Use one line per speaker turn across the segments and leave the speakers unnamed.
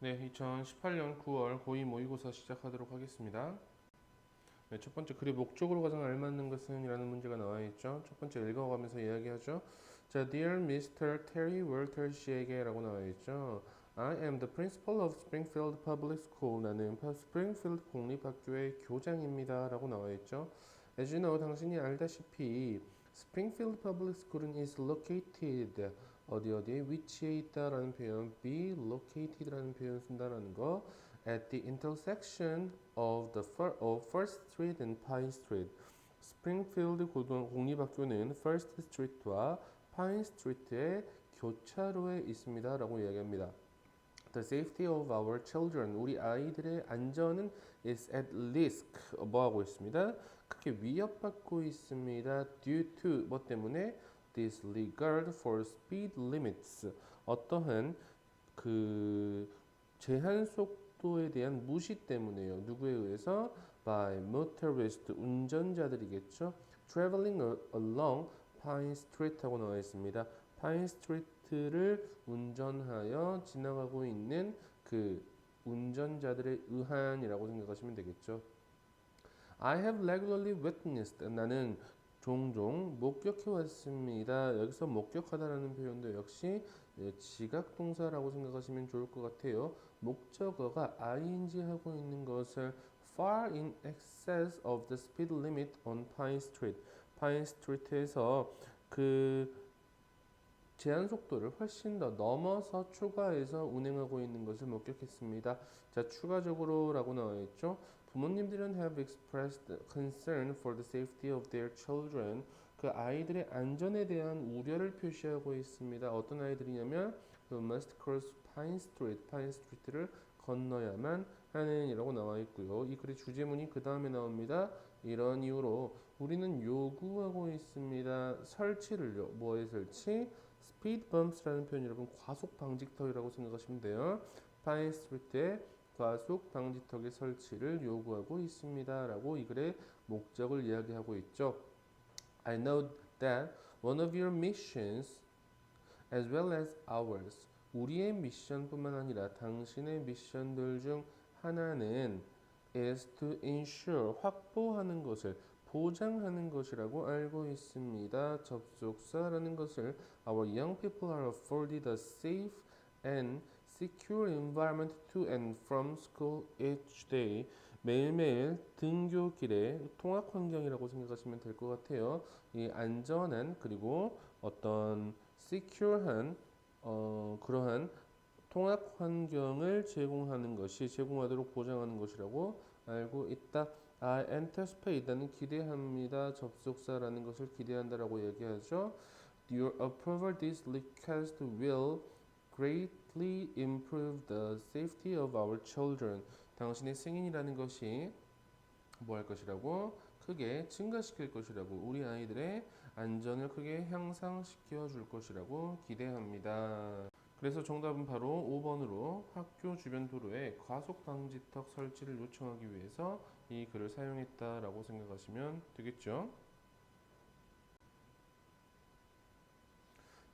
네, 2018년 9월 고2 모의고사 시작하도록 하겠습니다. 네, 첫 번째 글의 목적으로 가장 알맞는 것은 이라는 문제가 나와 있죠. 첫 번째 읽어가면서 이야기하죠. 자, Dear Mr. Terry Walter 씨에게 라고 나와 있죠. I am the principal of Springfield Public School. 나는 스프링필드 공립학교의 교장입니다. 라고 나와 있죠. As you know, 당신이 알다시피 Springfield Public School은 is located 어디에 위치해 있다라는 표현, be located라는 표현 쓴다라는 거. At the intersection of First Street and Pine Street. 스프링필드 공립학교는 First Street와 Pine Street의 교차로에 있습니다라고 이야기합니다. The safety of our children, 우리 아이들의 안전은 is at risk, 뭐하고 있습니다? 크게 위협받고 있습니다. Due to, 뭐 때문에? Disregard for speed limits, 어떠한 그 제한 속도에 대한 무시 때문에요. 누구에 의해서? By motorist, 운전자들이겠죠. Traveling along Pine Street 하고 나와 있습니다. 파인 스트리트를 운전하여 지나가고 있는 그 운전자들에 의한이라고 생각하시면 되겠죠. I have regularly witnessed. 나는 종종 목격해 왔습니다. 여기서 목격하다라는 표현도 역시 지각 동사라고 생각하시면 좋을 것 같아요. 목적어가 ing 하고 있는 것을 far in excess of the speed limit on Pine Street. 파인 스트리트에서 그 제한 속도를 훨씬 더 넘어서 추가해서 운행하고 있는 것을 목격했습니다. 자, 추가적으로라고 나와 있죠. 부모님들은 have expressed concern for the safety of their children. 그 아이들의 안전에 대한 우려를 표시하고 있습니다. 어떤 아이들이냐면 must cross Pine Street, 파인 스트리트를 건너야만 하는 이라고 나와 있고요. 이 글의 주제문이 그 다음에 나옵니다. 이런 이유로 우리는 요구하고 있습니다. 설치를요. 뭐의 설치? 스피드 범프스라는 표현 여러분 과속 방지턱이라고 생각하시면 돼요. 파인 스트리트에 과속 방지턱의 설치를 요구하고 있습니다라고 이 글의 목적을 이야기하고 있죠. I know that one of your missions as well as ours. 우리의 미션뿐만 아니라 당신의 미션들 중 하나는 is to ensure 확보하는 것을 보장하는 것이라고 알고 있습니다. 접속사라는 것을 our young people are afforded a safe and secure environment to and from school each day. 매일매일 등교길의 통학 환경이라고 생각하시면 될 것 같아요. 이 안전한 그리고 어떤 secure한 그러한 통학 환경을 제공하도록 보장하는 것이라고 알고 있다. I anticipate, 나는 기대합니다. 접속사라는 것을 기대한다라고 얘기하죠. Your approval this request will greatly improve the safety of our children. 당신의 승인이라는 것이 뭐 할 것이라고? 크게 증가시킬 것이라고, 우리 아이들의 안전을 크게 향상시켜 줄 것이라고 기대합니다. 그래서 정답은 바로 5번으로 학교 주변 도로에 과속 방지턱 설치를 요청하기 위해서 이 글을 사용했다라고 생각하시면 되겠죠.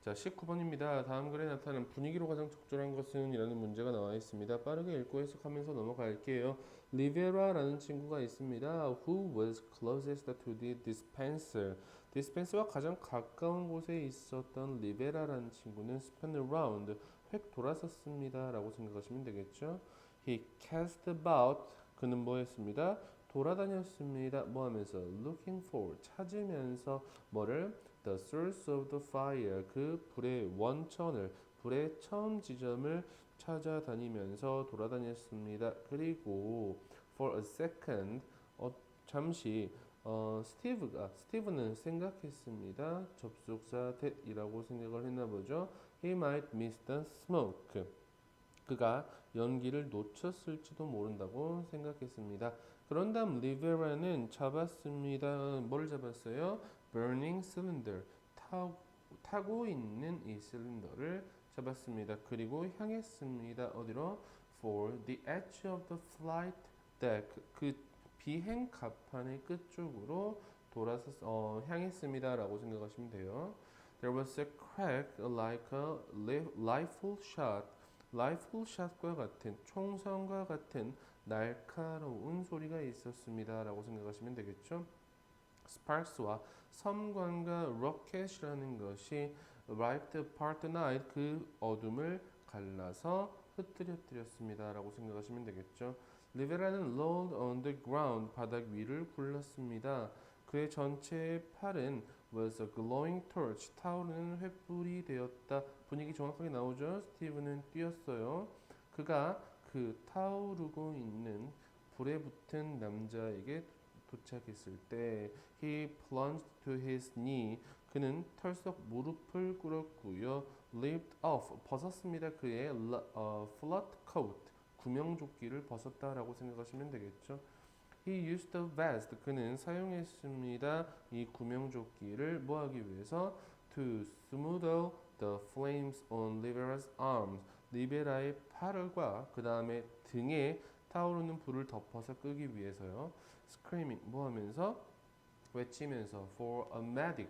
자, 19번입니다. 다음 글에 나타난 분위기로 가장 적절한 것은 이라는 문제가 나와 있습니다. 빠르게 읽고 해석하면서 넘어갈게요. 리베라라는 친구가 있습니다. Who was closest to the dispenser? 디스펜서와 가장 가까운 곳에 있었던 리베라라는 친구는 spun around, 획 돌아섰습니다. 라고 생각하시면 되겠죠. He cast about, 그는 뭐 했습니다? 돌아다녔습니다. 뭐 하면서? Looking for, 찾으면서 뭐를? The source of the fire, 그 불의 원천을, 불의 처음 지점을 찾아다니면서 돌아다녔습니다. 그리고 for a second, 잠시 스티브는 생각했습니다. 접속사 that이라고 생각을 했나 보죠. He might miss the smoke. 그가 연기를 놓쳤을지도 모른다고 생각했습니다. 그런 다음 리베라는 잡았습니다. 뭘 잡았어요? burning cylinder, 타고 있는 이 실린더를 잡았습니다. 그리고 향했습니다. 어디로? for the edge of the flight deck, 그 비행 갑판의 끝쪽으로 향했습니다라고 생각하시면 돼요. There was a crack like a rifle shot. rifle shot과 같은 총성과 같은 날카로운 소리가 있었습니다. 라고 생각하시면 되겠죠. sparks와 섬광과 rocket이라는 것이 wiped apart the night 그 어둠을 갈라서 흩뜨렸습니다. 라고 생각하시면 되겠죠. 리베라는 rolled on the ground 바닥 위를 굴렀습니다. 그의 전체 팔은 was a glowing torch 타오르는 횃불이 되었다. 분위기 정확하게 나오죠. 스티브는 뛰었어요. 그가 그 타오르고 있는 불에 붙은 남자에게 도착했을 때 he plunged to his knee 그는 털썩 무릎을 꿇었고요. leaped off 벗었습니다. 그의 flat coat 구명조끼를 벗었다라고 생각하시면 되겠죠. He used the vest 그는 사용했습니다. 이 구명조끼를 뭐 하기 위해서 to smother the flames on Libera's arms 리베라의 팔과 그 다음에 등에 타오르는 불을 덮어서 끄기 위해서요. Screaming 뭐 하면서 외치면서 for a medic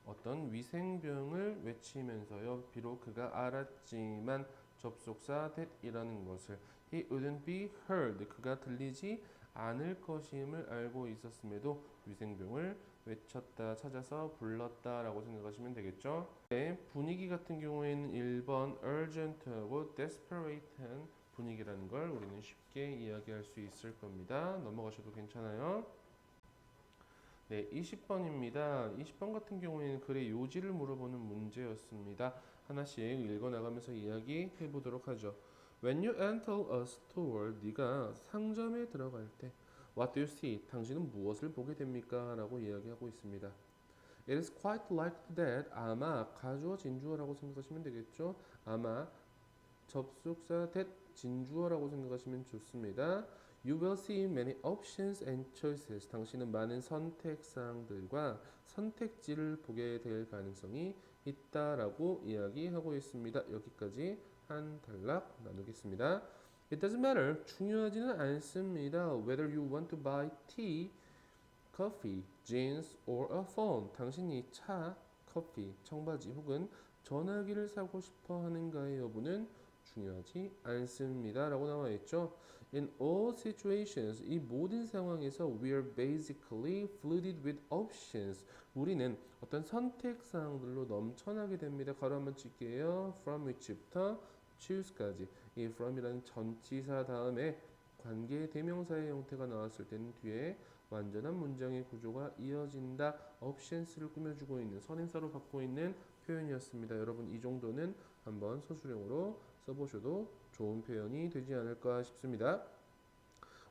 어떤 위생병을 외치면서요. 비록 그가 알았지만 접속사 that이라는 것을 he wouldn't be heard 그가 들리지 않을 것임을 알고 있었음에도 위생병을 외쳤다, 찾아서 불렀다라고 생각하시면 되겠죠. 네, 분위기 같은 경우에는 1번 urgent하고 desperate한 분위기라는 걸 우리는 쉽게 이야기할 수 있을 겁니다. 넘어가셔도 괜찮아요. 네, 20번입니다. 20번 같은 경우에는 글의 요지를 물어보는 문제였습니다. 하나씩 읽어나가면서 이야기해 보도록 하죠. When you enter a store, 네가 상점에 들어갈 때 What do you see? 당신은 무엇을 보게 됩니까? 라고 이야기하고 있습니다. It is quite likely that 아마 가주어 진주어라고 생각하시면 되겠죠. 아마 접속사 that 진주어라고 생각하시면 좋습니다. You will see many options and choices. 당신은 많은 선택사항들과 선택지를 보게 될 가능성이 있다라고 이야기하고 있습니다. 여기까지 한 단락 나누겠습니다. It doesn't matter. 중요하지는 않습니다. Whether you want to buy tea, coffee, jeans, or a phone. 당신이 차, 커피, 청바지 혹은 전화기를 사고 싶어 하는가의 여부는 중요하지 않습니다. 라고 나와 있죠. In all situations, 이 모든 상황에서 we are basically flooded with options. 우리는 어떤 선택 사항들로 넘쳐나게 됩니다. 가로 한번 칠게요. From which부터 choose까지. 이 from이라는 전치사 다음에 관계 대명사의 형태가 나왔을 때는 뒤에 완전한 문장의 구조가 이어진다. options를 꾸며주고 있는 선행사로 받고 있는 표현이었습니다. 여러분 이 정도는 한번 서술형으로 써보셔도 좋은 표현이 되지 않을까 싶습니다.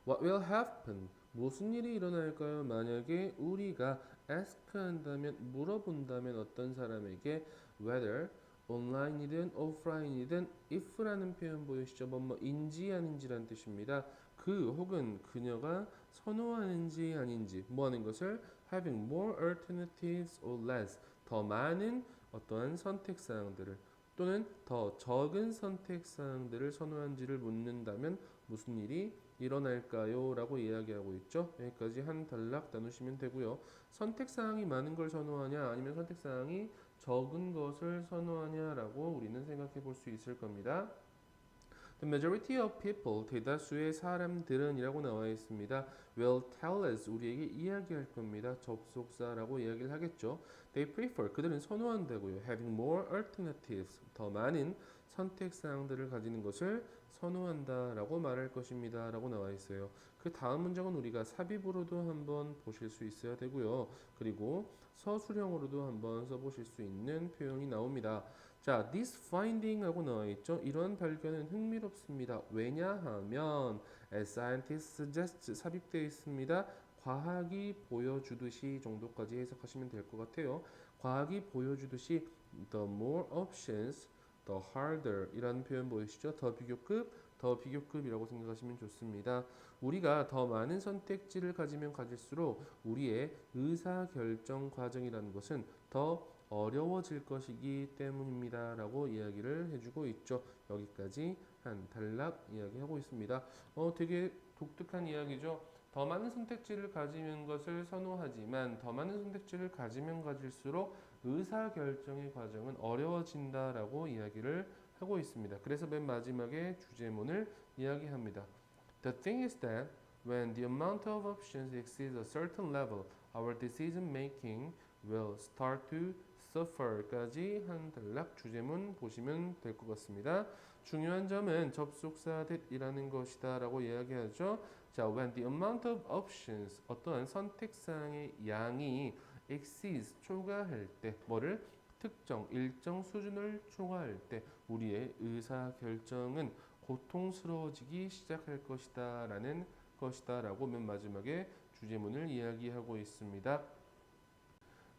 What will happen? 무슨 일이 일어날까요? 만약에 우리가 ask 한다면 물어본다면 어떤 사람에게 whether 온라인이든 오프라인이든 if라는 표현 보이시죠? 뭐뭐인지 아닌지란 뜻입니다. 그 혹은 그녀가 선호하는지 아닌지 뭐 하는 것을 having more alternatives or less 더 많은 어떠한 선택사항들을 또는 더 적은 선택사항들을 선호한지를 묻는다면 무슨 일이 일어날까요? 라고 이야기하고 있죠. 여기까지 한 단락 나누시면 되고요. 선택사항이 많은 걸 선호하냐 아니면 선택사항이 적은 것을 선호하냐라고 우리는 생각해 볼 수 있을 겁니다. The majority of people, 대다수의 사람들은 이라고 나와 있습니다. will tell us, 우리에게 이야기할 겁니다. 접속사라고 이야기를 하겠죠. They prefer, 그들은 선호한다고요. Having more alternatives, 더 많은 선택사항들을 가지는 것을 선호한다라고 말할 것입니다. 라고 나와 있어요. 그 다음 문장은 우리가 삽입으로도 한번 보실 수 있어야 되고요. 그리고 서술형으로도 한번 써보실 수 있는 표현이 나옵니다. 자, this finding 하고 나와 있죠. 이런 발견은 흥미롭습니다. 왜냐하면 as scientists suggest 삽입되어 있습니다. 과학이 보여주듯이 정도까지 해석하시면 될 것 같아요. 과학이 보여주듯이 the more options, the harder 이라는 표현 보이시죠? 더 비교급이라고 생각하시면 좋습니다. 우리가 더 많은 선택지를 가지면 가질수록 우리의 의사결정 과정이라는 것은 더 어려워질 것이기 때문입니다. 라고 이야기를 해주고 있죠. 여기까지 한 단락 이야기하고 있습니다. 되게 독특한 이야기죠. 더 많은 선택지를 가지는 것을 선호하지만 더 많은 선택지를 가지면 가질수록 의사결정의 과정은 어려워진다라고 이야기를 하고 있습니다. 그래서 맨 마지막에 주제문을 이야기합니다. The thing is that when the amount of options exceeds a certain level, our decision making will start to suffer까지 한 단락 주제문 보시면 될 것 같습니다. 중요한 점은 접속사 that이라는 것이다 라고 이야기하죠. 자, when the amount of options 어떠한 선택사항의 양이 exceeds 초과할 때 뭐를 특정 일정 수준을 초과할 때 우리의 의사 결정은 고통스러워지기 시작할 것이다 라는 것이다 라고 맨 마지막에 주제문을 이야기하고 있습니다.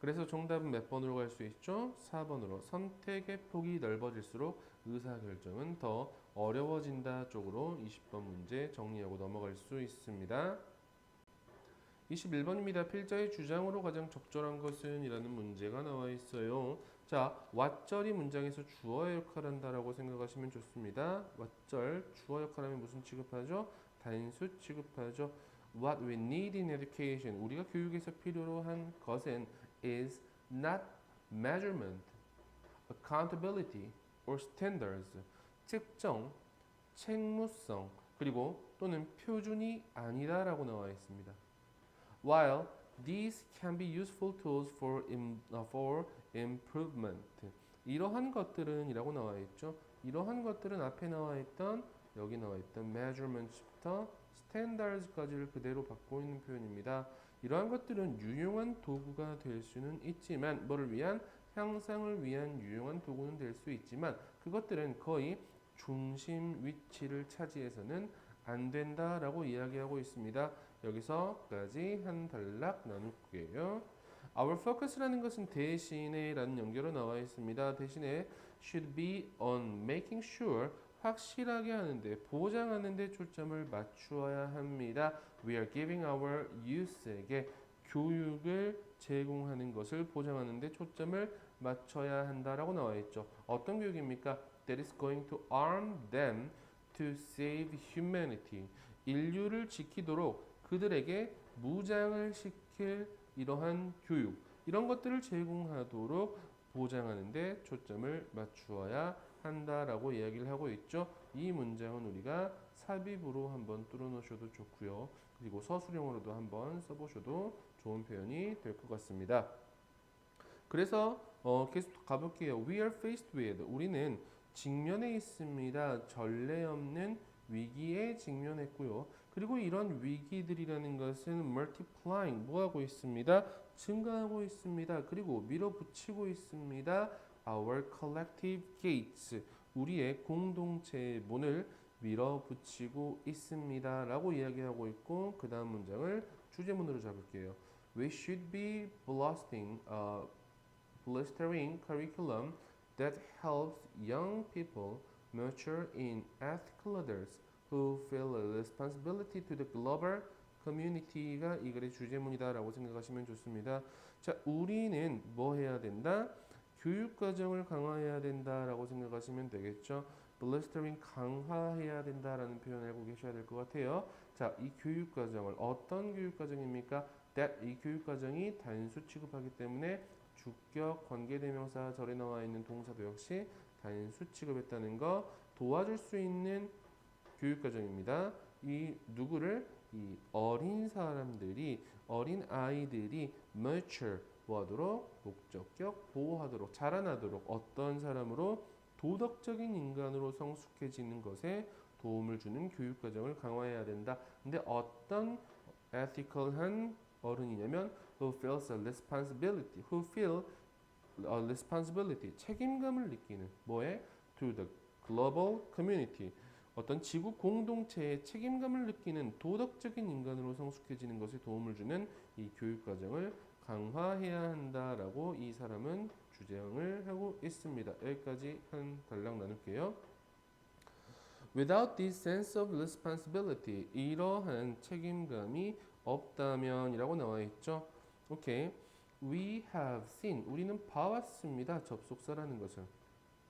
그래서 정답은 몇 번으로 갈 수 있죠? 4번으로 선택의 폭이 넓어질수록 의사결정은 더 어려워진다 쪽으로 20번 문제 정리하고 넘어갈 수 있습니다. 21번입니다. 필자의 주장으로 가장 적절한 것은? 이라는 문제가 나와 있어요. 자, 왓절이 문장에서 주어의 역할을 한다라고 생각하시면 좋습니다. 왓절, 주어 역할하면 무슨 취급하죠? 단수 취급하죠. What we need in education, 우리가 교육에서 필요로 한 것은 is not measurement, accountability, or standards, 측정, 책무성, 그리고 또는 표준이 아니다라고 나와 있습니다. While these can be useful tools for improvement. 이러한 것들은 이라고 나와 있죠. 이러한 것들은 앞에 나와 있던 여기 나와 있던 measurements부터 standards까지를 그대로 받고 있는 표현입니다. 이러한 것들은 유용한 도구가 될 수는 있지만 뭐를 위한 향상을 위한 유용한 도구는 될 수 있지만 그것들은 거의 중심 위치를 차지해서는 안 된다라고 이야기하고 있습니다. 여기서까지 한 단락 나눌게요. Our focus라는 것은 대신에 라는 연결로 나와 있습니다. 대신에 should be on making sure 확실하게 하는데 보장하는데 초점을 맞추어야 합니다. We are giving our youth에게 교육을 제공하는 것을 보장하는데 초점을 맞춰야 한다라고 나와 있죠. 어떤 교육입니까? That is going to arm them to save humanity. 인류를 지키도록 그들에게 무장을 시킬 이러한 교육, 이런 것들을 제공하도록 보장하는데 초점을 맞추어야 한다라고 이야기를 하고 있죠. 이 문장은 우리가 삽입으로 한번 뚫어놓으셔도 좋고요. 그리고 서술형으로도 한번 써보셔도 좋은 표현이 될 것 같습니다. 그래서 계속 가볼게요. We are faced with, 우리는 직면해 있습니다. 전례 없는 위기에 직면했고요. 그리고 이런 위기들이라는 것은 multiplying 뭐하고 있습니다? 증가하고 있습니다. 그리고 밀어붙이고 있습니다. Our collective gates 우리의 공동체의 문을 밀어붙이고 있습니다. 라고 이야기하고 있고 그 다음 문장을 주제문으로 잡을게요. We should be bolstering curriculum that helps young people mature in ethical leaders who feel a responsibility to the global community가 이 글의 주제문이다라고 생각하시면 좋습니다. 자, 우리는 뭐 해야 된다? 교육 과정을 강화해야 된다라고 생각하시면 되겠죠. bolstering 강화해야 된다라는 표현을 알고 계셔야 될 것 같아요. 자, 이 교육 과정을 어떤 교육 과정입니까? that 이 교육 과정이 단수 취급하기 때문에 주격 관계대명사 절에 나와 있는 동사도 역시 단수 취급했다는 거 도와줄 수 있는 교육과정입니다. 이 누구를 이 어린 사람들이 어린 아이들이 mature 뭐하도록 목적격 보호하도록 자라나도록 어떤 사람으로 도덕적인 인간으로 성숙해지는 것에 도움을 주는 교육과정을 강화해야 된다. 근데 어떤 ethical한 어른이냐면 who feels a responsibility, who feel a responsibility 책임감을 느끼는 뭐에 to the global community 어떤 지구 공동체의 책임감을 느끼는 도덕적인 인간으로 성숙해지는 것에 도움을 주는 이 교육 과정을 강화해야 한다라고 이 사람은 주장을 하고 있습니다. 여기까지 한 단락 나눌게요. Without this sense of responsibility, 이러한 책임감이 없다면 이라고 나와 있죠. 오케이. We have seen, 우리는 봐왔습니다. 접속사라는 것을.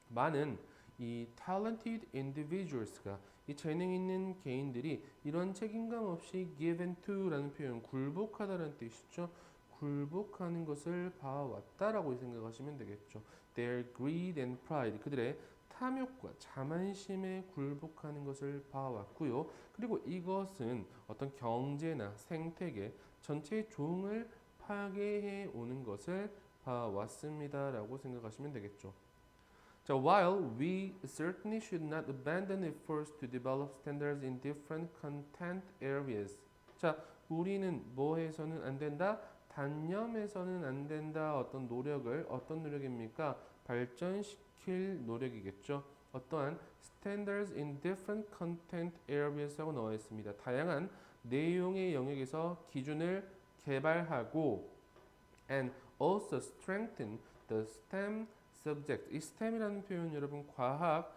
많은 이 talented individuals가 이 재능 있는 개인들이 이런 책임감 없이 given to라는 표현 굴복하다라는 뜻이죠. 굴복하는 것을 봐왔다라고 생각하시면 되겠죠. Their greed and pride 그들의 탐욕과 자만심에 굴복하는 것을 봐왔고요. 그리고 이것은 어떤 경제나 생태계 전체의 종을 파괴해 오는 것을 봐왔습니다라고 생각하시면 되겠죠. 자, while we certainly should not abandon efforts to develop standards in different content areas. 자, 우리는 뭐 해서는 안 된다? 단념해서는 안 된다. 어떤 노력입니까? 발전시킬 노력이겠죠. 어떠한 standards in different content areas라고 나와 있습니다. 다양한 내용의 영역에서 기준을 개발하고 and also strengthen the STEM subject. 이 STEM이라는 표현 여러분 과학,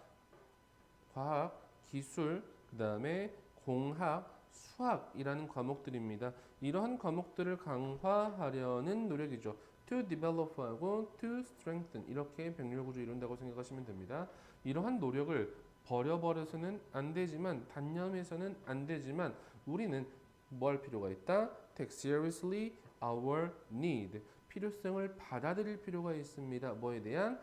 기술, 그다음에 공학, 수학이라는 과목들입니다. 이러한 과목들을 강화하려는 노력이죠. To develop하고 to strengthen 이렇게 병렬 구조 이룬다고 생각하시면 됩니다. 이러한 노력을 버려버려서는 안 되지만 단념해서는 안 되지만 우리는 뭐 할 필요가 있다? Take seriously our need. 필요성을 받아들일 필요가 있습니다. 뭐에 대한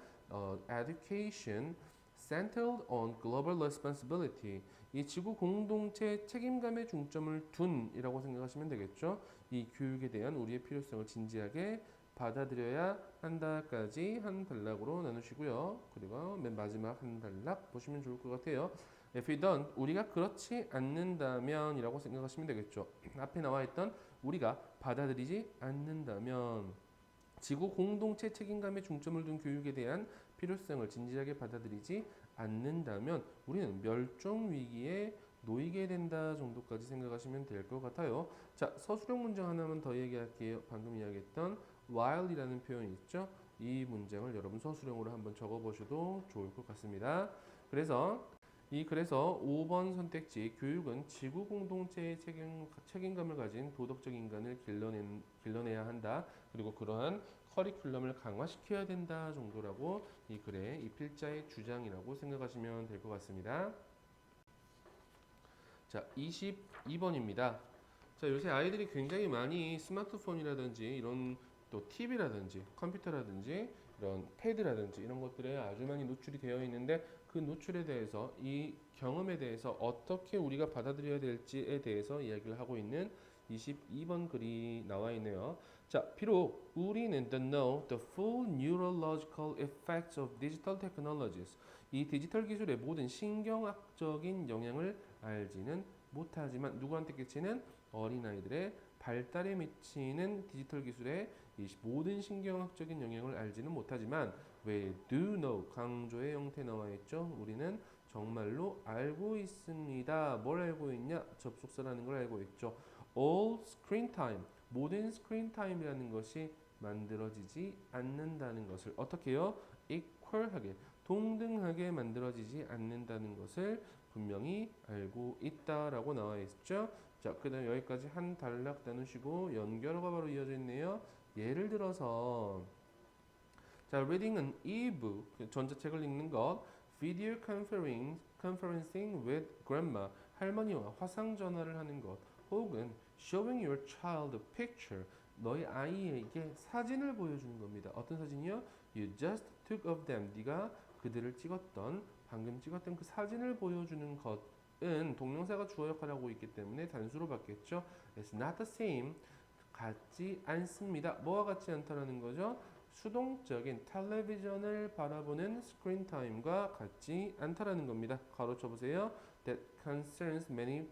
education centered on global responsibility. 이 지구 공동체 책임감에 중점을 둔이라고 생각하시면 되겠죠. 이 교육에 대한 우리의 필요성을 진지하게 받아들여야 한다까지 한 단락으로 나누시고요. 그리고 맨 마지막 한 단락 보시면 좋을 것 같아요. If we don't, 우리가 그렇지 않는다면 이라고 생각하시면 되겠죠. 앞에 나와 있던 우리가 받아들이지 않는다면 지구 공동체 책임감에 중점을 둔 교육에 대한 필요성을 진지하게 받아들이지 않는다면 우리는 멸종 위기에 놓이게 된다 정도까지 생각하시면 될 것 같아요. 자, 서술형 문장 하나만 더 얘기할게요. 방금 이야기했던 while이라는 표현이 있죠. 이 문장을 여러분 서술형으로 한번 적어보셔도 좋을 것 같습니다. 그래서 5번 선택지 교육은 지구 공동체의 책임감을 가진 도덕적 인간을 길러내야 한다. 그리고 그러한 커리큘럼을 강화시켜야 된다 정도라고 이 글의 이 필자의 주장이라고 생각하시면 될 것 같습니다. 자, 22번입니다. 자, 요새 아이들이 굉장히 많이 스마트폰이라든지 이런 또 TV라든지 컴퓨터라든지 이런 패드라든지 이런 것들에 아주 많이 노출이 되어 있는데 그 노출에 대해서 이 경험에 대해서 어떻게 우리가 받아들여야 될지에 대해서 이야기를 하고 있는 22번 글이 나와 있네요. 자, 비록 우리는 know the full neurological effects of digital technologies. 이 디지털 기술의 모든 신경학적인 영향을 알지는 못하지만 누구한테 끼치는 어린아이들의 발달에 미치는 디지털 기술의 이 모든 신경학적인 영향을 알지는 못하지만 we do know 강조의 형태 나와 있죠. 우리는 정말로 알고 있습니다. 뭘 알고 있냐? 접속사라는 걸 알고 있죠. all screen time 모든 스크린 타임이라는 것이 만들어지지 않는다는 것을 어떻게 해요? equal하게 동등하게 만들어지지 않는다는 것을 분명히 알고 있다라고 나와 있죠. 자, 그 다음 여기까지 한 단락 나누시고 연결어가 바로 이어져 있네요. 예를 들어서 자, reading은 e-book 전자책을 읽는 것, video conferencing with grandma 할머니와 화상 전화를 하는 것, 혹은 showing your child a picture 너희 아이에게 사진을 보여주는 겁니다. 어떤 사진이요? You just took of them 네가 그들을 방금 찍었던 그 사진을 보여주는 것은 동명사가 주어 역할을 하고 있기 때문에 단수로 받겠죠. It's not the same 같지 않습니다. 뭐와 같지 않다라는 거죠? 수동적인 텔레비전을 바라보는 스크린 타임과 같지 않다라는 겁니다. 가로쳐 보세요. That concerns many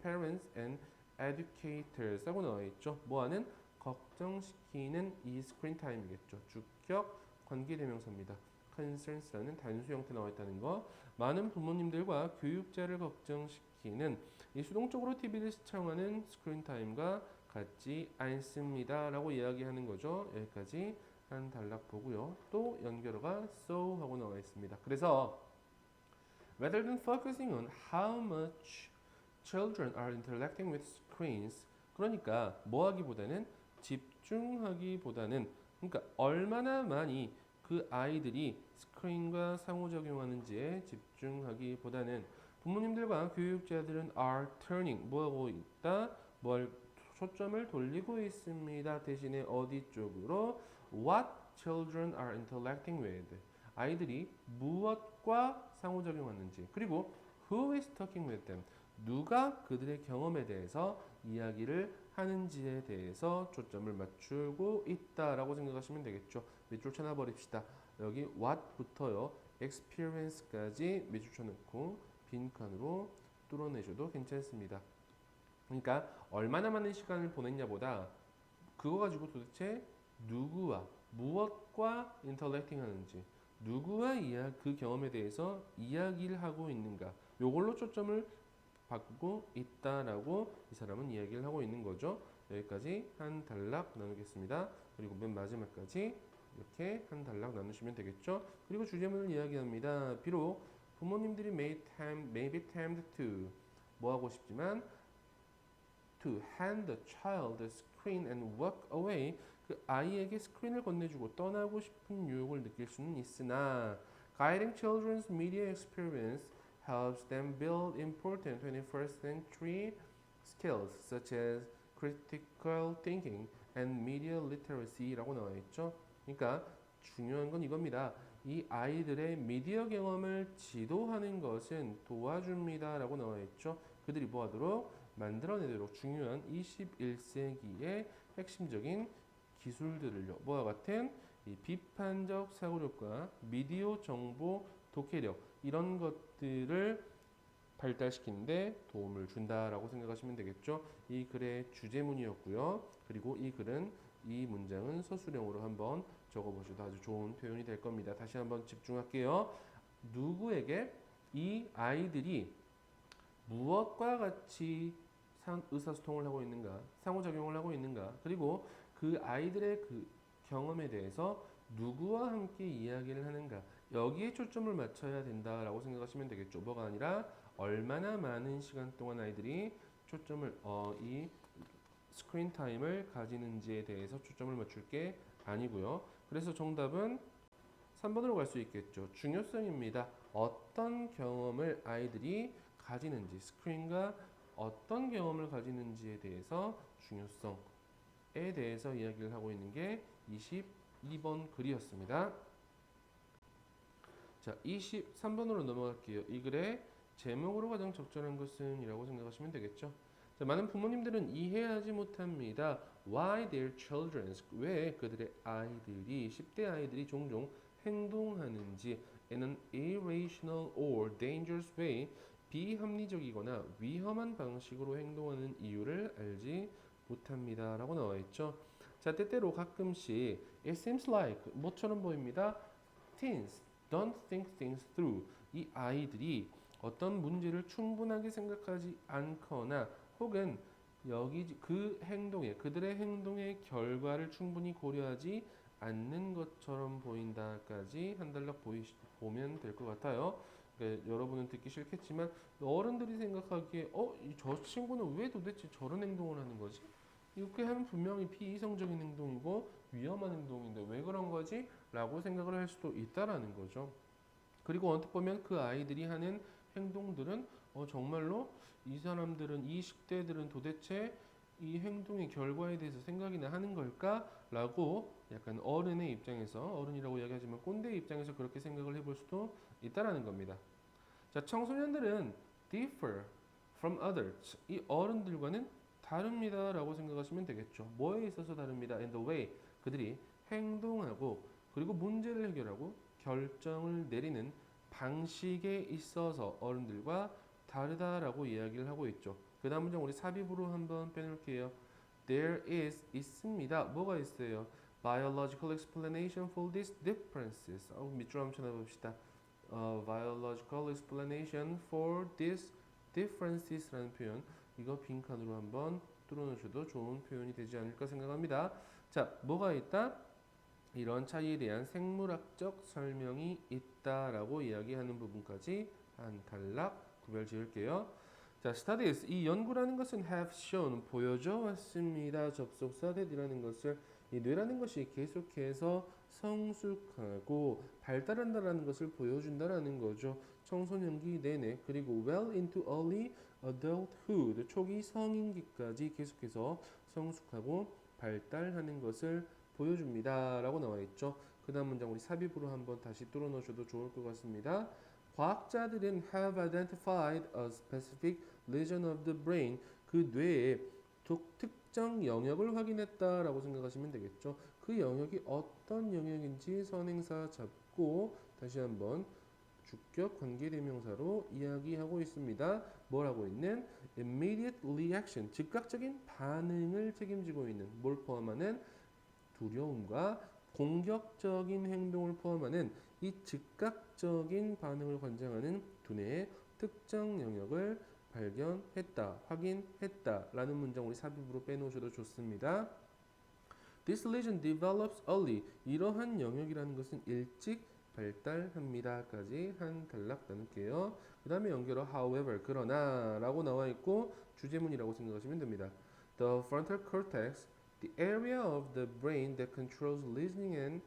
parents and educators 하고 나와 있죠. 뭐하는? 걱정시키는 이 스크린 타임이겠죠. 주격 관계대명사입니다. concerns라는 단수 형태 나와 있다는 거. 많은 부모님들과 교육자를 걱정시키는 이 수동적으로 TV를 시청하는 스크린 타임과 같지 않습니다. 라고 이야기하는 거죠. 여기까지 한 단락 보고요. 또 연결어가 so 하고 나와 있습니다. 그래서 rather than focusing on how much children are interacting with screens 그러니까 뭐 하기보다는 집중하기보다는 그러니까 얼마나 많이 그 아이들이 스크린과 상호작용하는지에 집중하기보다는 부모님들과 교육자들은 are turning 뭐하고 있다? 뭘 초점을 돌리고 있습니다. 대신에 어디 쪽으로? What children are interacting with. 아이들이 무엇과 상호작용하는지, 그리고 who is talking with them, 누가 그들의 경험에 대해서 이야기를 하는지에 대해서 초점을 맞추고 있다라고 생각하시면 되겠죠. 밑줄 쳐놔버립시다. 여기 what부터요 experience까지 밑줄 쳐놓고 빈 칸으로 뚫어내셔도 괜찮습니다. 그러니까 얼마나 많은 시간을 보냈냐보다 그거 가지고 도대체 누구와 무엇과 인터랙팅 하는지, 누구와 그 경험에 대해서 이야기를 하고 있는가, 요걸로 초점을 바꾸고 있다라고 이 사람은 이야기를 하고 있는 거죠. 여기까지 한 단락 나누겠습니다. 그리고 맨 마지막까지 이렇게 한 단락 나누시면 되겠죠. 그리고 주제문을 이야기합니다. 비록 부모님들이 may be tempted to 뭐 하고 싶지만 to hand the child the screen and walk away, 그 아이에게 스크린을 건네주고 떠나고 싶은 유혹을 느낄 수는 있으나 guiding children's media experience helps them build important 21st century skills such as critical thinking and media literacy라고 나와 있죠. 그러니까 중요한 건 이겁니다. 이 아이들의 미디어 경험을 지도하는 것은 도와줍니다라고 나와 있죠. 그들이 뭐하도록 만들어내도록 중요한 21세기의 핵심적인 기술들을요. 뭐와 같은 이 비판적 사고력과 미디어 정보 독해력 이런 것들을 발달시키는데 도움을 준다라고 생각하시면 되겠죠. 이 글의 주제문이었고요. 그리고 이 글은 이 문장은 서술형으로 한번 적어보셔도 아주 좋은 표현이 될 겁니다. 다시 한번 집중할게요. 누구에게 이 아이들이 무엇과 같이 의사소통을 하고 있는가, 상호작용을 하고 있는가, 그리고 그 아이들의 그 경험에 대해서 누구와 함께 이야기를 하는가, 여기에 초점을 맞춰야 된다라고 생각하시면 되겠죠. 뭐가 아니라 얼마나 많은 시간 동안 아이들이 초점을 이 스크린 타임을 가지는지에 대해서 초점을 맞출 게 아니고요. 그래서 정답은 3번으로 갈 수 있겠죠. 중요성입니다. 어떤 경험을 아이들이 가지는지, 스크린과 어떤 경험을 가지는지에 대해서 중요성에 대해서 이야기를 하고 있는 게 22번 글이었습니다. 자, 23번으로 넘어갈게요. 이 글의 제목으로 가장 적절한 것은 이라고 생각하시면 되겠죠. 자, 많은 부모님들은 이해하지 못합니다. Why their children, 왜 그들의 아이들이, 10대 아이들이 종종 행동하는지 in an irrational or dangerous way, 비합리적이거나 위험한 방식으로 행동하는 이유를 알지 못합니다 라고 나와 있죠. 자, 때때로 가끔씩 it seems like 뭐처럼 보입니다. teens don't think things through, 이 아이들이 어떤 문제를 충분하게 생각하지 않거나 혹은 그들의 행동의 결과를 충분히 고려하지 않는 것처럼 보인다까지 한 단락 보면 될 것 같아요. 그러니까 여러분은 듣기 싫겠지만 어른들이 생각하기에 저 친구는 왜 도대체 저런 행동을 하는 거지? 이렇게 하면 분명히 비이성적인 행동이고 위험한 행동인데 왜 그런 거지? 라고 생각을 할 수도 있다라는 거죠. 그리고 언뜻 보면 그 아이들이 하는 행동들은 정말로 이 사람들은, 이 10대들은 도대체 이 행동의 결과에 대해서 생각이나 하는 걸까? 라고 약간 어른의 입장에서, 어른이라고 이야기하지만 꼰대의 입장에서 그렇게 생각을 해볼 수도 있다라는 겁니다. 자, 청소년들은 differ from others, 이 어른들과는 다릅니다 라고 생각하시면 되겠죠. 뭐에 있어서 다릅니다. And the way, 그들이 행동하고 그리고 문제를 해결하고 결정을 내리는 방식에 있어서 어른들과 다르다라고 이야기를 하고 있죠. 그 다음 문장 우리 삽입으로 한번 빼놓을게요. There is 있습니다. 뭐가 있어요? Biological explanation for these differences. 밑줄 한번 쳐다봅시다. Biological explanation for these differences라는 표현, 이거 빈칸으로 한번 뚫어놓으셔도 좋은 표현이 되지 않을까 생각합니다. 자, 뭐가 있다? 이런 차이에 대한 생물학적 설명이 있다라고 이야기하는 부분까지 한 단락 구별 지을게요. 자, studies, 이 연구라는 것은 have shown, 보여줘 왔습니다. 접속사 that이라는 것을, 이 뇌라는 것이 계속해서 성숙하고 발달한다라는 것을 보여준다라는 거죠. 청소년기 내내, 그리고 well into early adulthood, 초기 성인기까지 계속해서 성숙하고 발달하는 것을 보여줍니다 라고 나와 있죠. 그 다음 문장 우리 삽입으로 한번 다시 뚫어 놓으셔도 좋을 것 같습니다. 과학자들은 have identified a specific region of the brain, 그 뇌의 특정 영역을 확인했다라고 생각하시면 되겠죠. 그 영역이 어떤 영역인지 선행사 잡고 다시 한번 주격 관계대명사로 이야기하고 있습니다. 뭘 하고 있는? immediate reaction, 즉각적인 반응을 책임지고 있는, 뭘 포함하는? 두려움과 공격적인 행동을 포함하는 이 즉각적인 반응을 관장하는 두뇌의 특정 영역을 발견했다, 확인했다 라는 문장 우리 삽입으로 빼놓으셔도 좋습니다. This lesion develops early. 이러한 영역이라는 것은 일찍 발달합니다까지 한 단락 나눌게요. 그 다음에 연결어 however, 그러나 라고 나와 있고 주제문이라고 생각하시면 됩니다. The frontal cortex, the area of the brain that controls listening and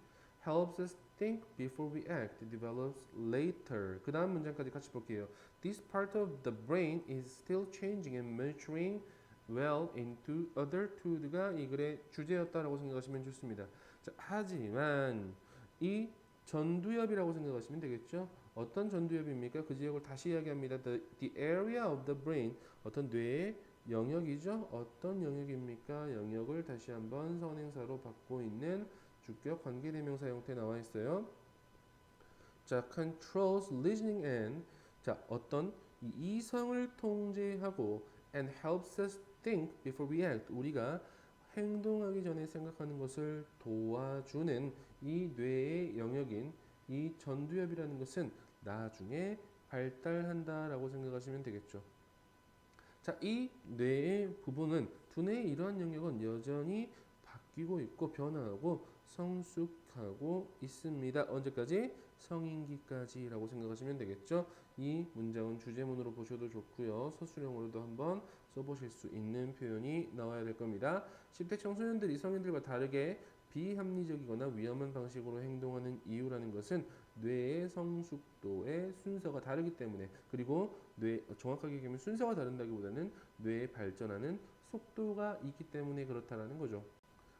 helps us think before we act, develops later. 그 다음 문장까지 같이 볼게요. This part of the brain is still changing and maturing well into adulthood가 이 글의 주제였다라고 생각하시면 좋습니다. 자, 하지만 이 전두엽이라고 생각하시면 되겠죠. 어떤 전두엽입니까? 그 지역을 다시 이야기합니다. The area of the brain, 어떤 뇌의 영역이죠. 어떤 영역입니까? 영역을 다시 한번 선행사로 받고 있는 주격 관계대명사 형태 나와 있어요. 자, controls listening and, 자, 어떤 이성을 통제하고 and helps us think before we act, 우리가 행동하기 전에 생각하는 것을 도와주는 이 뇌의 영역인 이 전두엽이라는 것은 나중에 발달한다라고 생각하시면 되겠죠. 자, 이 뇌의 부분은 두뇌의 이러한 영역은 여전히 바뀌고 있고 변화하고 성숙하고 있습니다. 언제까지? 성인기까지라고 생각하시면 되겠죠. 이 문장은 주제문으로 보셔도 좋고요. 서술형으로도 한번 써보실 수 있는 표현이 나와야 될 겁니다. 10대 청소년들이 성인들과 다르게 비합리적이거나 위험한 방식으로 행동하는 이유라는 것은 뇌의 성숙도의 순서가 다르기 때문에, 그리고 정확하게 얘기하면 순서가 다른다기보다는 뇌의 발전하는 속도가 있기 때문에 그렇다라는 거죠.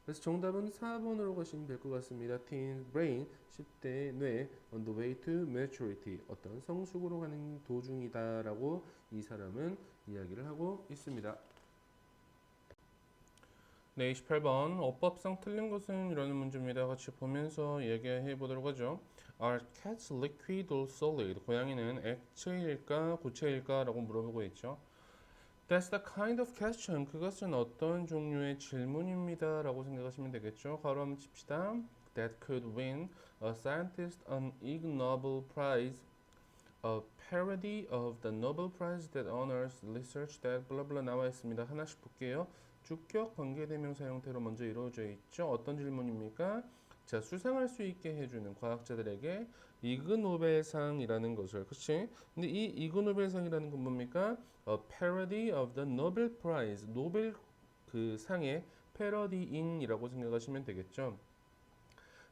그래서 정답은 4번으로 가시면 될 것 같습니다. Teen brain, 10대 뇌, on the way to maturity, 어떤 성숙으로 가는 도중이다라고 이 사람은 이야기를 하고 있습니다. 네, 28번 어법상 틀린 것은 이라는 문제입니다. 같이 보면서 얘기해 보도록 하죠. Are cats liquid or solid? 고양이는 액체일까 고체일까? 라고 물어보고 있죠. That's the kind of question. 그것은 어떤 종류의 질문입니다. 라고 생각하시면 되겠죠. 가로 한번 칩시다. That could win a scientist an Ig Nobel Prize, a parody of the Nobel Prize that honors research that blah blah 나와 있습니다. 하나씩 볼게요. 주격 관계대명사 형태로 먼저 이루어져 있죠. 어떤 질문입니까? 자, 수상할 수 있게 해주는 과학자들에게 이그노벨상이라는 것을, 그렇지? 근데 이 이그노벨상이라는 건 뭡니까? A parody of the Nobel Prize, 노벨 그 상의 패러디인이라고 생각하시면 되겠죠.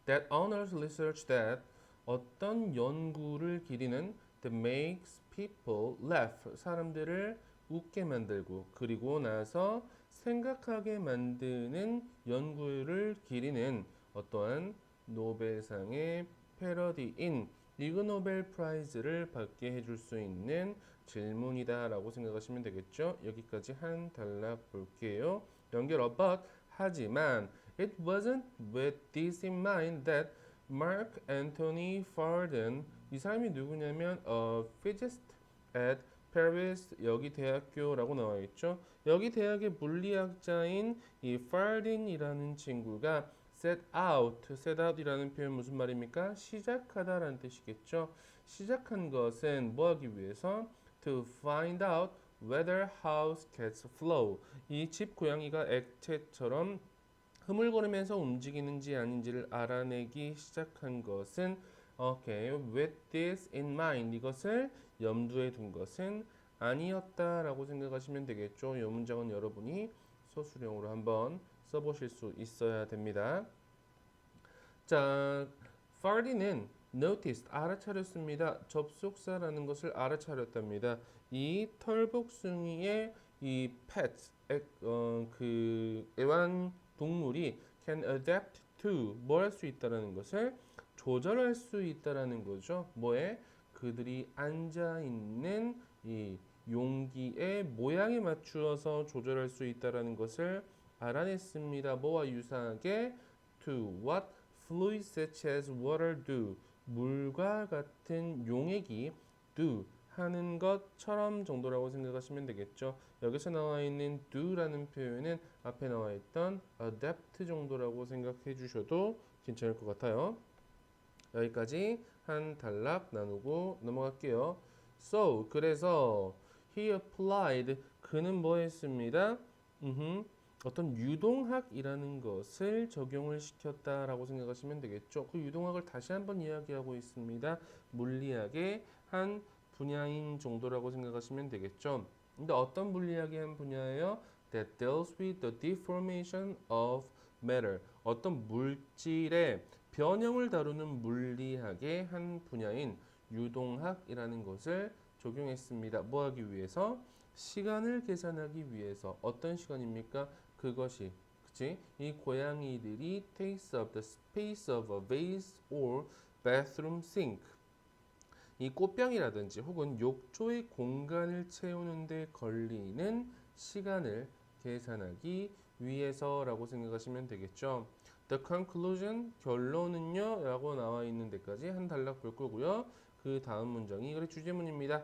That honors research that, 어떤 연구를 기리는 that makes people laugh, 사람들을 웃게 만들고 그리고 나서 생각하게 만드는 연구를 기리는 어떠한 노벨상의 패러디인 이그노벨 프라이즈를 받게 해줄 수 있는 질문이다 라고 생각하시면 되겠죠. 여기까지 한 단락 볼게요. 연결 about, 하지만 it wasn't with this in mind that Mark Anthony Farden, 이 사람이 누구냐면 a physicist at Paris, 여기 대학교라고 나와 있죠. 여기 대학의 물리학자인 이 Farden이라는 친구가 set out이라는 표현 무슨 말입니까? 시작하다라는 뜻이겠죠. 시작한 것은 뭐 하기 위해서? To find out whether house cats flow. 이 집 고양이가 액체처럼 흐물거리면서 움직이는지 아닌지를 알아내기 시작한 것은 okay, with this in mind, 이것을 염두에 둔 것은 아니었다라고 생각하시면 되겠죠. 이 문장은 여러분이 서술형으로 한번 써보실 수 있어야 됩니다. 자, Fardy는 noticed, 알아차렸습니다. 접속사라는 것을 알아차렸답니다. 이 털복숭이의 이 pet, 그 애완 동물이 can adapt to, 뭘 할 수 있다라는 것을 조절할 수 있다라는 거죠. 뭐에? 그들이 앉아 있는 이 용기의 모양에 맞추어서 조절할 수 있다라는 것을 알아냈습니다. 뭐와 유사하게 to what fluids such as water do 물과 같은 용액이 do 하는 것처럼 정도라고 생각하시면 되겠죠. 여기서 나와 있는 do라는 표현은 앞에 나와 있던 adapt 정도라고 생각해 주셔도 괜찮을 것 같아요. 여기까지 한 단락 나누고 넘어갈게요. So 그래서 he applied 그는 뭐 했습니다? 어떤 유동학이라는 것을 적용을 시켰다라고 생각하시면 되겠죠. 그 유동학을 다시 한번 이야기하고 있습니다. 물리학의 한 분야인 정도라고 생각하시면 되겠죠. 근데 어떤 물리학의 한 분야예요? That deals with the deformation of matter. 어떤 물질의 변형을 다루는 물리학의 한 분야인 유동학이라는 것을 적용했습니다. 뭐 하기 위해서? 시간을 계산하기 위해서. 어떤 시간입니까? 그것이 그치? 이 고양이들이 takes up the space of a vase or bathroom sink. 이 꽃병이라든지 혹은 욕조의 공간을 채우는 데 걸리는 시간을 계산하기 위해서라고 생각하시면 되겠죠. The conclusion, 결론은요 라고 나와 있는 데까지 한 단락 볼 거고요. 그 다음 문장이 이글의 주제문입니다.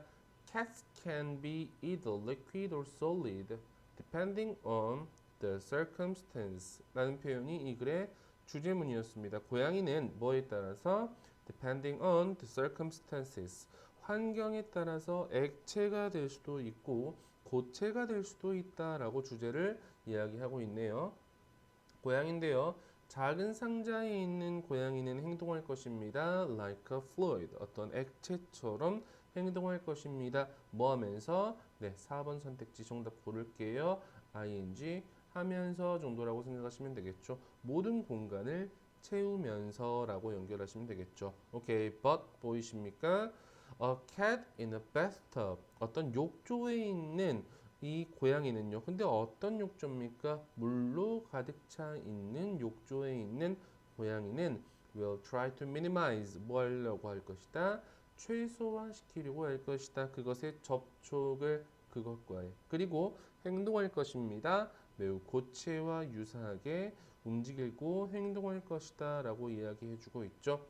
Cats can be either liquid or solid depending on the circumstance 라는 표현이 이 글의 주제문이었습니다. 고양이는 뭐에 따라서 depending on the circumstances 환경에 따라서 액체가 될 수도 있고 고체가 될 수도 있다라고 주제를 이야기하고 있네요. 고양인데요. 작은 상자에 있는 고양이는 행동할 것입니다. Like a fluid. 어떤 액체처럼 행동할 것입니다. 뭐 하면서? 네, 4번 선택지 정답 고를게요. ing 하면서 정도라고 생각하시면 되겠죠. 모든 공간을 채우면서라고 연결하시면 되겠죠. 오케이, but 보이십니까? A cat in a bathtub. 어떤 욕조에 있는 이 고양이는요. 근데 어떤 욕조입니까? 물로 가득 차 있는 욕조에 있는 고양이는 will try to minimize 뭐 하려고 할 것이다. 최소화시키려고 할 것이다. 그것의 접촉을 그것과의 그리고 행동할 것입니다. 매우 고체와 유사하게 움직이고 행동할 것이다 라고 이야기해주고 있죠.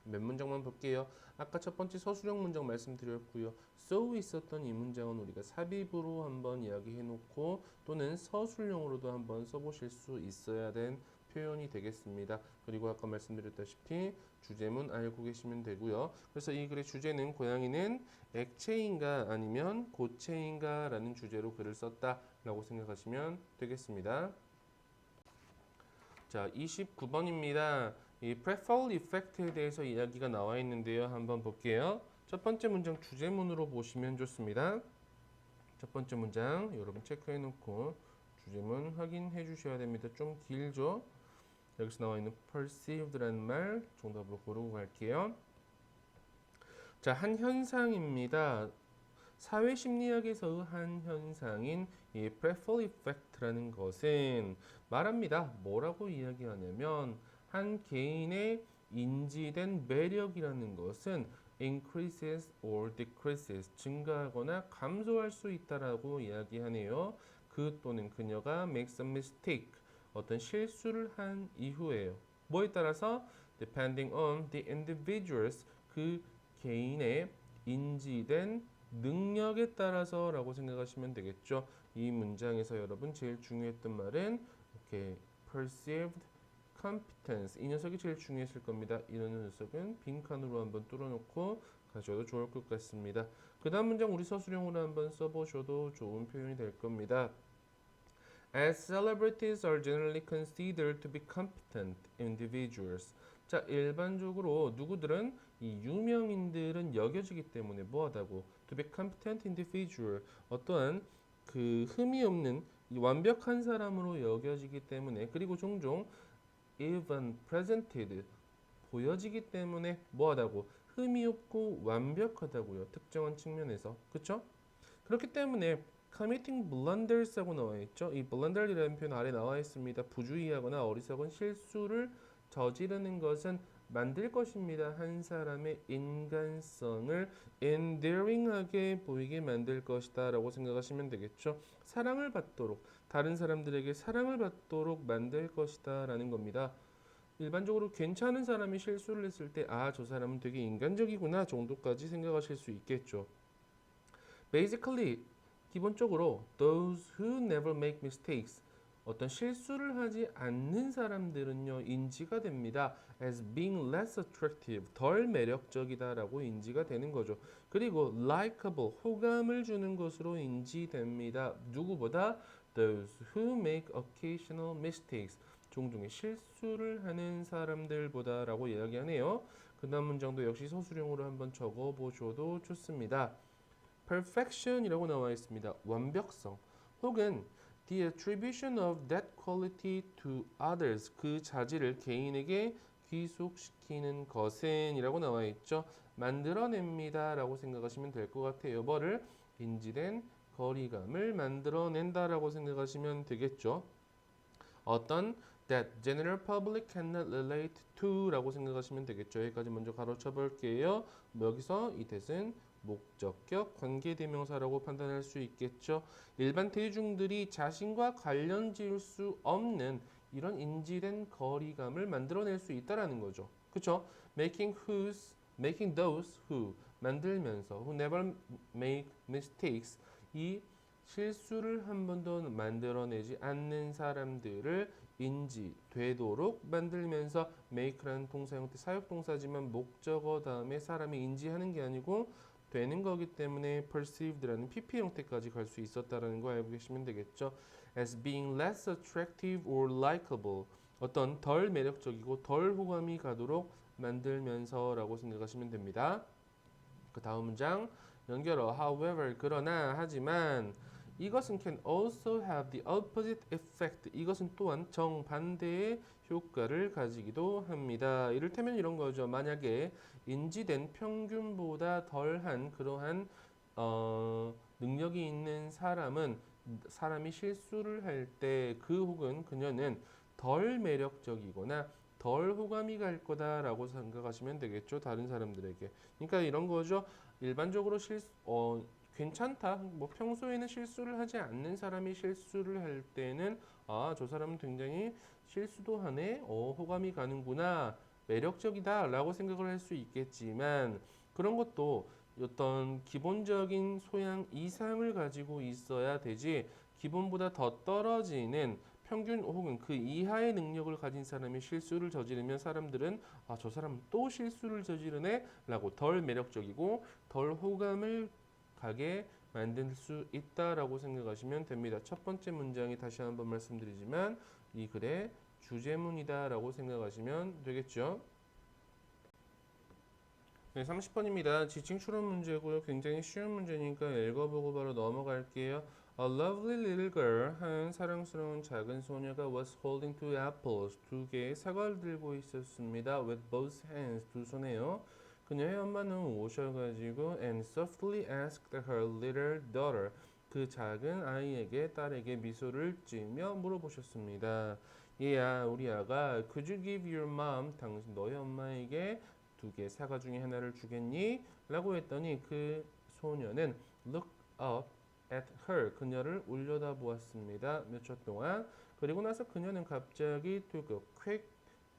몇 문장만 볼게요. 아까 첫 번째 서술형 문장 말씀드렸고요. so 있었던 이 문장은 우리가 삽입으로 한번 이야기해놓고 또는 서술형으로도 한번 써보실 수 있어야 된 표현이 되겠습니다. 그리고 아까 말씀드렸다시피 주제문 알고 계시면 되고요. 그래서 이 글의 주제는 고양이는 액체인가 아니면 고체인가 라는 주제로 글을 썼다라고 생각하시면 되겠습니다. 자, 29번입니다. 이 프레펄 이펙트에 대해서 이야기가 나와 있는데요. 한번 볼게요. 첫 번째 문장 주제문으로 보시면 좋습니다. 첫 번째 문장 여러분 체크해 놓고 주제문 확인해 주셔야 됩니다. 좀 길죠? 여기서 나와 있는 perceived라는 말 정답으로 고르고 갈게요. 자, 한 현상입니다. 사회 심리학에서 한 현상인 이 프레펄 이펙트라는 것은 말합니다. 뭐라고 이야기하냐면 한 개인의 인지된 매력이라는 것은 increases or decreases 증가하거나 감소할 수 있다라고 이야기하네요. 그 또는 그녀가 makes a mistake 어떤 실수를 한 이후에요. 뭐에 따라서 depending on the individuals 그 개인의 인지된 능력에 따라서라고 생각하시면 되겠죠. 이 문장에서 여러분 제일 중요했던 말은 이렇게 perceived competence 이 녀석이 제일 중요했을 겁니다. 이런 녀석은 빈칸으로 한번 뚫어놓고 가셔도 좋을 것 같습니다. 그 다음 문장 우리 서술형으로 한번 써보셔도 좋은 표현이 될 겁니다. As celebrities are generally considered to be competent individuals. 자, 일반적으로 누구들은 이 유명인들은 여겨지기 때문에 뭐하다고 to be competent individual 어떠한 그 흠이 없는 이 완벽한 사람으로 여겨지기 때문에 그리고 종종 even presented 보여지기 때문에 뭐하다고 흠이 없고 완벽하다고요. 특정한 측면에서 그쵸? 그렇기 때문에 committing blunders라고 나와 있죠. 이 blunder이라는 표현 아래 나와 있습니다. 부주의하거나 어리석은 실수를 저지르는 것은 만들 것입니다. 한 사람의 인간성을 endearing하게 보이게 만들 것이다 라고 생각하시면 되겠죠. 사랑을 받도록, 다른 사람들에게 사랑을 받도록 만들 것이다 라는 겁니다. 일반적으로 괜찮은 사람이 실수를 했을 때 아, 저 사람은 되게 인간적이구나 정도까지 생각하실 수 있겠죠. Basically, 기본적으로 those who never make mistakes, 어떤 실수를 하지 않는 사람들은요 인지가 됩니다. as being less attractive, 덜 매력적이다라고 인지가 되는 거죠. 그리고 likable, 호감을 주는 것으로 인지됩니다. 누구보다 those who make occasional mistakes, 종종의 실수를 하는 사람들보다라고 이야기하네요. 그 다음 문장도 역시 서술형으로 한번 적어보셔도 좋습니다. perfection이라고 나와 있습니다. 완벽성 혹은 the attribution of that quality to others, 그 자질을 개인에게 귀속시키는 것은 이라고 나와 있죠. 만들어냅니다 라고 생각하시면 될 것 같아요. 뭐를? 인지된 거리감을 만들어낸다라고 생각하시면 되겠죠. 어떤 that general public cannot relate to 라고 생각하시면 되겠죠. 여기까지 먼저 가로쳐 볼게요. 여기서 이 that은 목적격 관계대명사라고 판단할 수 있겠죠. 일반 대중들이 자신과 관련 지을 수 없는 이런 인지된 거리감을 만들어낼 수 있다라는 거죠. 그렇죠? making those who 만들면서 who never make mistakes, 이 실수를 한 번도 만들어내지 않는 사람들을 인지되도록 만들면서 make라는 동사 형태 사역동사지만 목적어 다음에 사람이 인지하는 게 아니고 되는 거기 때문에 perceived라는 PP 형태까지 갈 수 있었다라는 거 알고 계시면 되겠죠. as being less attractive or likable, 어떤 덜 매력적이고 덜 호감이 가도록 만들면서라고 생각하시면 됩니다. 그 다음 문장 연결어 however, 그러나 하지만 이것은 can also have the opposite effect, 이것은 또한 정반대의 효과를 가지기도 합니다. 이를테면 이런 거죠. 만약에 인지된 평균보다 덜한 그러한 능력이 있는 사람이 실수를 할 때 그 혹은 그녀는 덜 매력적이거나 덜 호감이 갈 거다라고 생각하시면 되겠죠. 다른 사람들에게. 그러니까 이런 거죠. 일반적으로 괜찮다. 뭐 평소에는 실수를 하지 않는 사람이 실수를 할 때는 아, 저 사람은 굉장히 실수도 하네. 호감이 가는구나. 매력적이다라고 생각을 할 수 있겠지만 그런 것도 어떤 기본적인 소양 이상을 가지고 있어야 되지 기본보다 더 떨어지는 평균 혹은 그 이하의 능력을 가진 사람이 실수를 저지르면 사람들은 아, 저 사람 또 실수를 저지르네 라고 덜 매력적이고 덜 호감을 가게 만들 수 있다라고 생각하시면 됩니다. 첫 번째 문장이 다시 한번 말씀드리지만 이 글의 주제문이다라고 생각하시면 되겠죠. 네, 30번입니다. 지칭 추론 문제고요. 굉장히 쉬운 문제니까 읽어보고 바로 넘어갈게요. A lovely little girl, 한 사랑스러운 작은 소녀가 was holding two apples, 두 개의 사과를 들고 있었습니다. With both hands, 두 손에요. 그녀의 엄마는 오셔가지고 and softly asked her little daughter, 그 작은 아이에게 딸에게 미소를 띠며 물어보셨습니다. 얘야, 우리 아가, could you give your mom, 당신 너희 엄마에게 두 개 사과 중에 하나를 주겠니? 라고 했더니 그 소녀는 look up at her, 그녀를 올려다보았습니다. 몇 초 동안. 그리고 나서 그녀는 갑자기 took a quick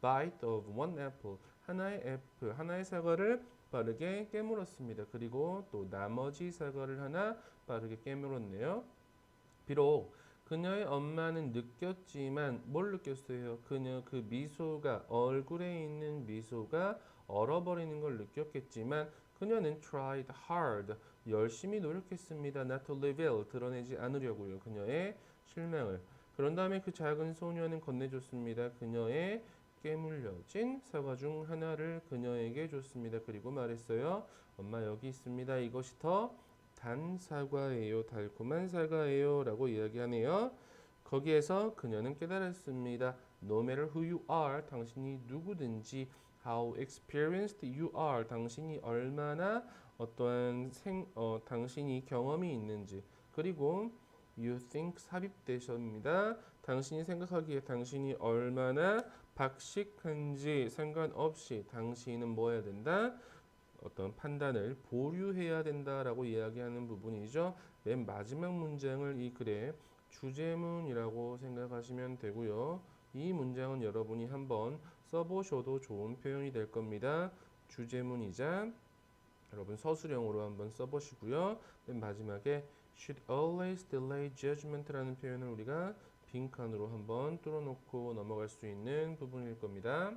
bite of one apple, 하나의 사과를 빠르게 깨물었습니다. 그리고 또 나머지 사과를 하나 빠르게 깨물었네요. 비록 그녀의 엄마는 느꼈지만 뭘 느꼈어요? 그녀 그 미소가 얼굴에 있는 미소가 얼어버리는 걸 느꼈겠지만 그녀는 tried hard, 열심히 노력했습니다. not to reveal, 드러내지 않으려고요. 그녀의 실망을. 그런 다음에 그 작은 소녀는 건네줬습니다. 그녀의 깨물려진 사과 중 하나를 그녀에게 줬습니다. 그리고 말했어요. 엄마 여기 있습니다. 이것이 더 단 사과예요. 달콤한 사과예요. 라고 이야기하네요. 거기에서 그녀는 깨달았습니다. No matter who you are, 당신이 누구든지 how experienced you are, 당신이 얼마나 어떠한 당신이 경험이 있는지 그리고 you think 삽입되십니다. 당신이 생각하기에 당신이 얼마나 박식한지 상관없이 당신은 뭐 해야 된다? 어떤 판단을 보류해야 된다라고 이야기하는 부분이죠. 맨 마지막 문장을 이 글의 주제문이라고 생각하시면 되고요. 이 문장은 여러분이 한번 써보셔도 좋은 표현이 될 겁니다. 주제문이자 여러분 서술형으로 한번 써보시고요. 맨 마지막에 should always delay judgment라는 표현을 우리가 빈칸으로 한번 뚫어놓고 넘어갈 수 있는 부분일 겁니다.